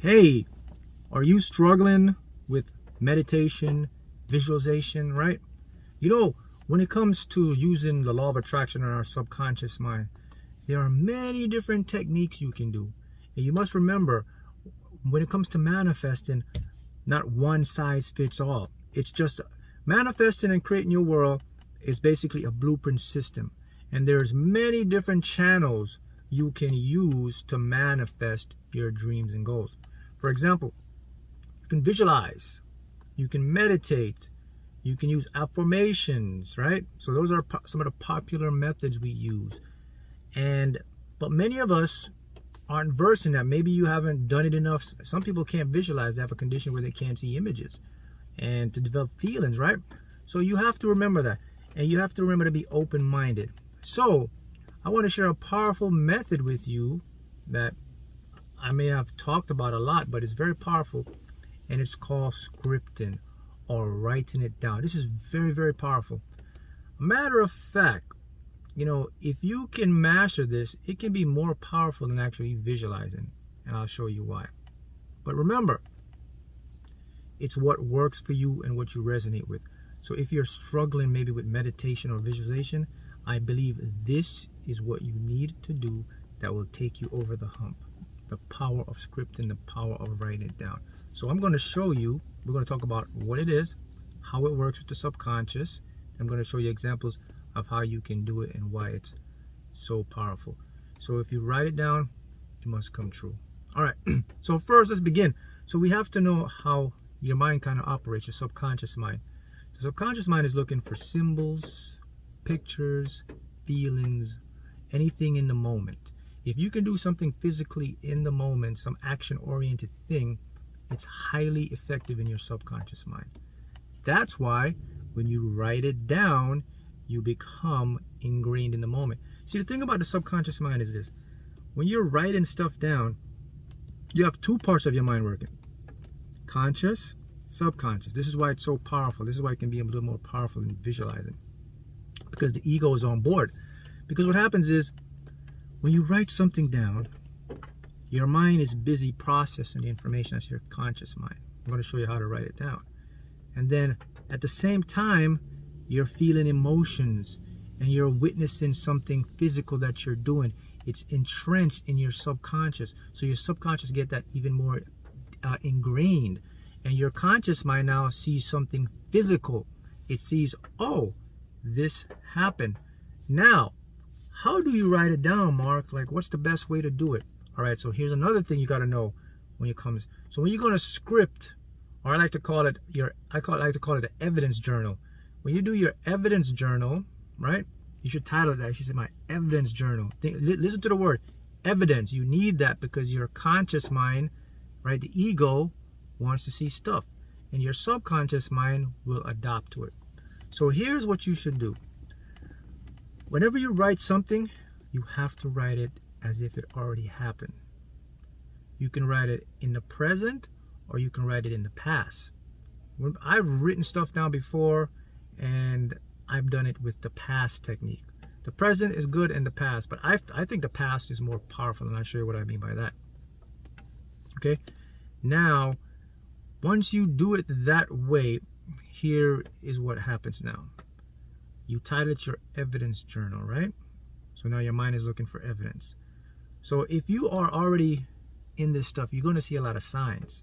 Hey, are you struggling with meditation, visualization, right? You know, when it comes to using the law of attraction in our subconscious mind, there are many different techniques you can do. And you must remember, when it comes to manifesting, not one size fits all. It's just manifesting and creating your world is basically a blueprint system. And there's many different channels you can use to manifest your dreams and goals. For example, you can visualize, you can meditate, you can use affirmations, right? So those are some of the popular methods we use. But many of us aren't versed in that. Maybe you haven't done it enough. Some people can't visualize. They have a condition where they can't see images and to develop feelings, right? So you have to remember that. And you have to remember to be open-minded. So I want to share a powerful method with you that I may have talked about a lot, but it's very powerful, and it's called scripting or writing it down. This is very, very powerful. Matter of fact, you know, if you can master this, it can be more powerful than actually visualizing, and I'll show you why. But remember, it's what works for you and what you resonate with. So if you're struggling maybe with meditation or visualization, I believe this is what you need to do that will take you over the hump. The power of scripting, the power of writing it down. So I'm going to show you, we're going to talk about what it is, how it works with the subconscious. I'm going to show you examples of how you can do it and why it's so powerful. So if you write it down, it must come true. All right, so first let's begin. So we have to know how your mind kind of operates, your subconscious mind. The subconscious mind is looking for symbols, pictures, feelings, anything in the moment. If you can do something physically in the moment, some action-oriented thing, it's highly effective in your subconscious mind. That's why when you write it down, you become ingrained in the moment. See, the thing about the subconscious mind is this. When you're writing stuff down, you have two parts of your mind working. Conscious, subconscious. This is why it's so powerful. This is why it can be a little more powerful than visualizing. Because the ego is on board. Because what happens is, when you write something down, your mind is busy processing the information. That's your conscious mind. I'm going to show you how to write it down. And then at the same time, you're feeling emotions and you're witnessing something physical that you're doing. It's entrenched in your subconscious. So your subconscious get that even more ingrained. And your conscious mind now sees something physical. It sees, oh, this happened. Now, how do you write it down, Mark? Like, what's the best way to do it? All right, so here's another thing you got to know when it comes. So when you're going to script, or I like to call it the evidence journal. When you do your evidence journal, right? You should title it that. You should say my evidence journal. Listen to the word evidence. You need that because your conscious mind, right? The ego wants to see stuff, and your subconscious mind will adapt to it. So here's what you should do. Whenever you write something, you have to write it as if it already happened. You can write it in the present or you can write it in the past. I've written stuff down before and I've done it with the past technique. The present is good in the past, but I think the past is more powerful, and I'll show you what I mean by that. Okay, now once you do it that way, here is what happens now. You title it your evidence journal, right? So now your mind is looking for evidence. So if you are already in this stuff, you're going to see a lot of signs.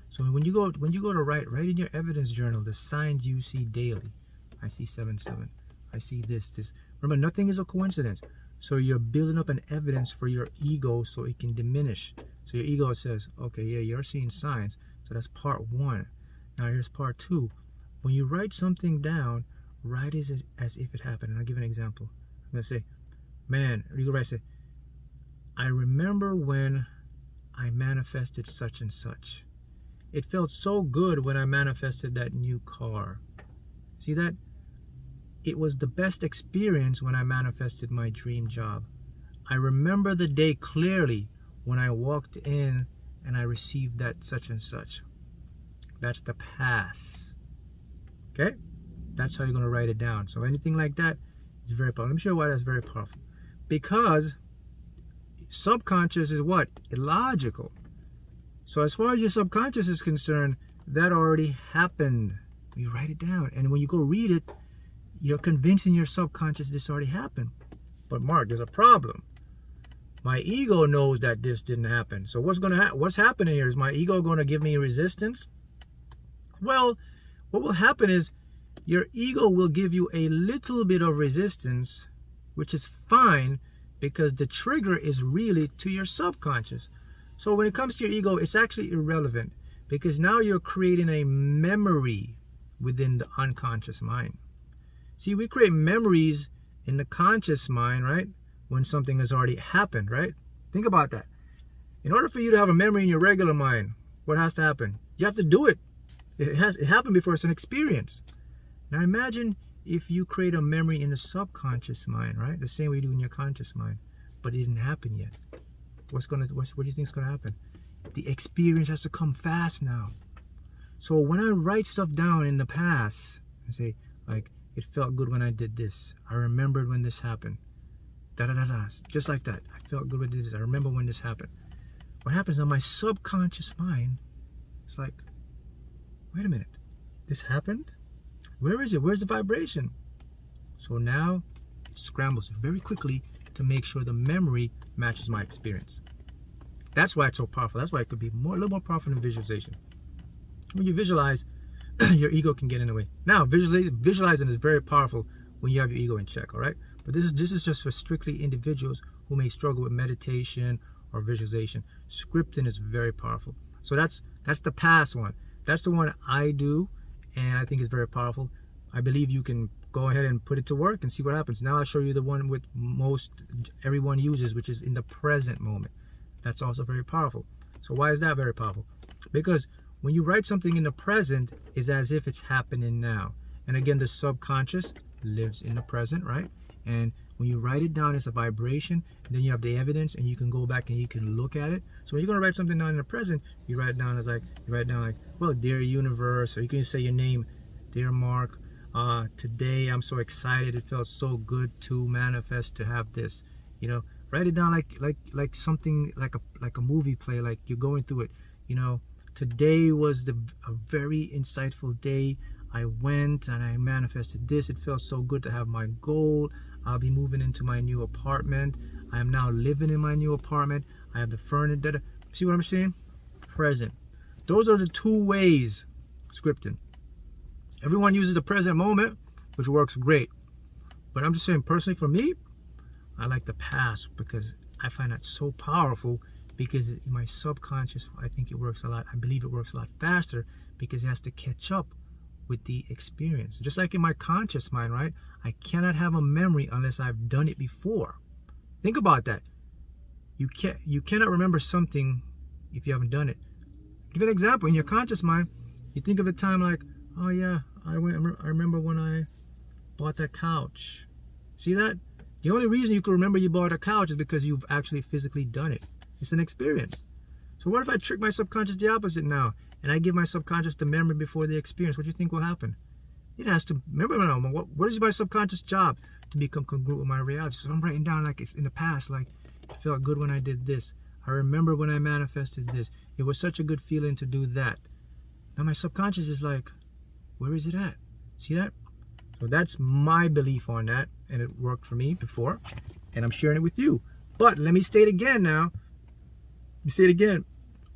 So when you go to write in your evidence journal, the signs you see daily. I see 7-7. I see this. Remember, nothing is a coincidence. So you're building up an evidence for your ego so it can diminish. So your ego says, okay, yeah, you're seeing signs. So that's part one. Now here's part two. When you write something down, write it as if it happened. And I'll give an example. I'm going to say, man, or you go right, say, I remember when I manifested such and such. It felt so good when I manifested that new car. See that? It was the best experience when I manifested my dream job. I remember the day clearly when I walked in and I received that such and such. That's the past. Okay? That's how you're going to write it down. So anything like that, it's very powerful. Let me show you why that's very powerful. Because subconscious is what? Illogical. So as far as your subconscious is concerned, that already happened. You write it down, and when you go read it, you're convincing your subconscious this already happened. But Mark, there's a problem. My ego knows that this didn't happen. So what's happening here? Is my ego going to give me resistance? Well, what will happen is your ego will give you a little bit of resistance, which is fine, because the trigger is really to your subconscious. So when it comes to your ego, it's actually irrelevant, because now you're creating a memory within the unconscious mind. See, we create memories in the conscious mind, right? When something has already happened, right? Think about that. In order for you to have a memory in your regular mind, what has to happen? You have to do it. It happened before. It's an experience. Now imagine if you create a memory in the subconscious mind, right? The same way you do in your conscious mind, but it didn't happen yet. What do you think is gonna happen? The experience has to come fast now. So when I write stuff down in the past and say, like, it felt good when I did this. I remembered when this happened. Just like that. I felt good when I did this. I remember when this happened. What happens on my subconscious mind? It's like, wait a minute. This happened? Where is it? Where's the vibration? So now it scrambles very quickly to make sure the memory matches my experience. That's why it's so powerful. That's why it could be a little more powerful than visualization. When you visualize, your ego can get in the way. Now, visualizing is very powerful when you have your ego in check, all right? But this is just for strictly individuals who may struggle with meditation or visualization. Scripting is very powerful. So that's the past one. That's the one I do, and I think it's very powerful. I believe you can go ahead and put it to work and see what happens. Now I'll show you the one with everyone uses, which is in the present moment. That's also very powerful. So why is that very powerful? Because when you write something in the present, it's as if it's happening now. And again, the subconscious lives in the present, right? And when you write it down, it's a vibration, and then you have the evidence, and you can go back and you can look at it. So when you're gonna write something down in the present, you write it down as like, well, dear universe, or you can say your name, dear Mark, today I'm so excited. It felt so good to manifest to have this. You know, write it down like something like a movie play, like you're going through it. You know, today was a very insightful day. I went and I manifested this. It felt so good to have my goal. I'll be moving into my new apartment. I am now living in my new apartment. I have the furniture. See what I'm saying? Present. Those are the two ways scripting. Everyone uses the present moment, which works great. But I'm just saying, personally for me, I like the past because I find that so powerful, because in my subconscious, I think it works a lot. I believe it works a lot faster because it has to catch up with the experience. Just like in my conscious mind, right? I cannot have a memory unless I've done it before. Think about that. You cannot remember something if you haven't done it. Give an example. In your conscious mind, you think of a time like, oh yeah, I remember when I bought that couch. See that? The only reason you can remember you bought a couch is because you've actually physically done it. It's an experience. So what if I trick my subconscious the opposite now, and I give my subconscious the memory before the experience? What do you think will happen? It has to remember. What is my subconscious job? To become congruent with my reality. So I'm writing down like it's in the past, like it felt good when I did this. I remember when I manifested this. It was such a good feeling to do that. Now my subconscious is like, where is it at? See that? So that's my belief on that, and it worked for me before, and I'm sharing it with you. But let me state again now. Let me say it again.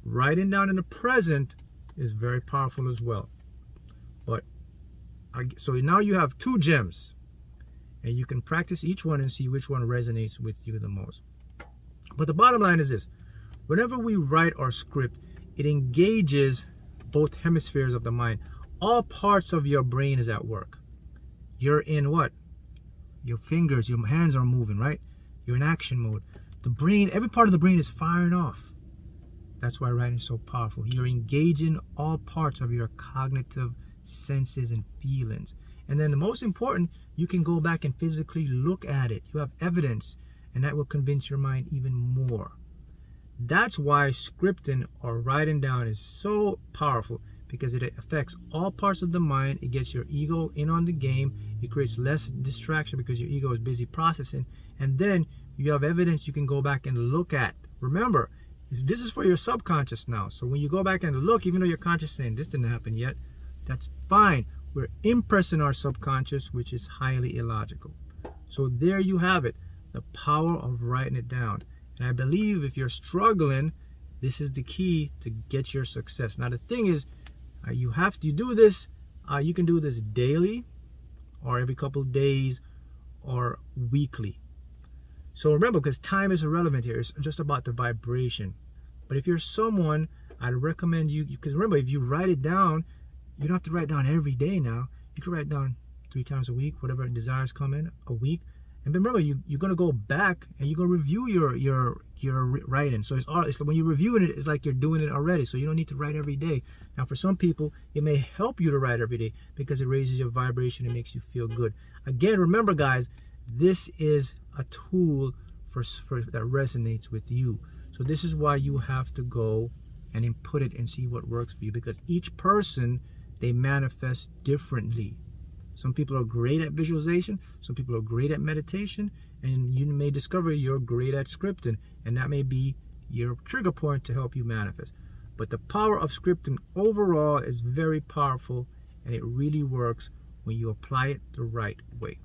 Writing down in the present is very powerful as well. But so now you have two gems, and you can practice each one and see which one resonates with you the most. But the bottom line is this: whenever we write our script, it engages both hemispheres of the mind. All parts of your brain is at work. You're in what? Your fingers, your hands are moving, right? You're in action mode. The brain, every part of the brain is firing off. That's why writing is so powerful. You're engaging all parts of your cognitive senses and feelings. And then the most important, you can go back and physically look at it. You have evidence, and that will convince your mind even more. That's why scripting or writing down is so powerful, because it affects all parts of the mind. It gets your ego in on the game. It creates less distraction because your ego is busy processing. And then you have evidence you can go back and look at. Remember, This is for your subconscious now. So when you go back and look, even though your conscious is saying this didn't happen yet, that's fine. We're impressing our subconscious, which is highly illogical. So there you have it, the power of writing it down. And I believe if you're struggling, this is the key to get your success. Now the thing is, you do this. You can do this daily, or every couple of days, or weekly. So remember, because time is irrelevant here, it's just about the vibration. But if you're someone, I'd recommend you, because remember, if you write it down, you don't have to write down every day now. You can write down 3 times a week, whatever desires come in a week. And remember, you're going to go back and you're going to review your writing. So it's when you're reviewing it, it's like you're doing it already. So you don't need to write every day. Now, for some people, it may help you to write every day because it raises your vibration and makes you feel good. Again, remember, guys, this is a tool for that resonates with you. So this is why you have to go and input it and see what works for you, because each person, they manifest differently. Some people are great at visualization, some people are great at meditation, and you may discover you're great at scripting, and that may be your trigger point to help you manifest. But the power of scripting overall is very powerful, and it really works when you apply it the right way.